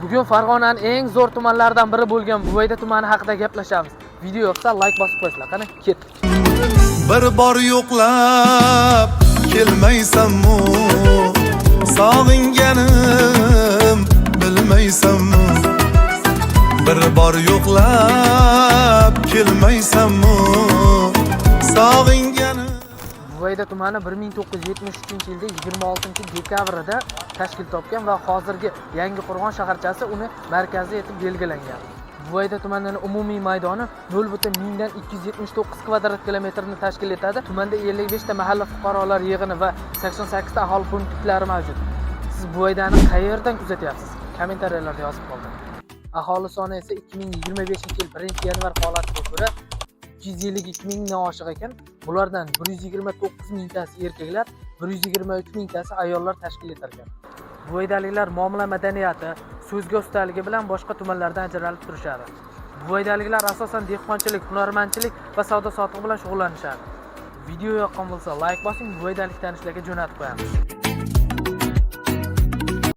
Bugun Farg'onaning eng zo'r tumanlaridan biri bo'lgan Buvayda tumani haqida gaplashamiz. Video yoqsa like bosib qo'yinglar. Qani, ketdik. Bir bor yo'qlab kelmaysanmi? Sog'inganim bilmaysanmi? Bir bor yo'qlab kelmaysanmi? Sog'inganim. Buvayda tumani 1973-yilda 26-dekabrda tashkil topgan va hozirgi Yangiqo'rg'on shaharchasi uni markazi etib belgilangan. Buvayda tumanining umumiy maydoni 0,279 kvadrat kilometrni tashkil etadi. Tumanda 55 ta mahalla fuqarolar yig'ini va 88 ta aholi punktlari mavjud. Siz Buvaydani qayerdan kuzatyapsiz? Kommentariyalarda yozib qoldiring. Aholi soni esa 2025-yil 1-yanvar holatiga ko'ra 252 mingdan oshiq ekan. Bulardan 129 mingtasi erkaklar, 123 mingtasi ayollar tashkil etar ekan. Buvaydaliklar muomala madaniyati, so'zga ustaligi bilan boshqa tumanlardan ajralib turishadi. Buvaydaliklar asosan dehqonchilik, hunarmandchilik va savdo-sotiq bilan shug'ullanishadi. Video yoqqan bo'lsa like bosing, buvaydalik tanishlarga jo'natib qo'yamiz.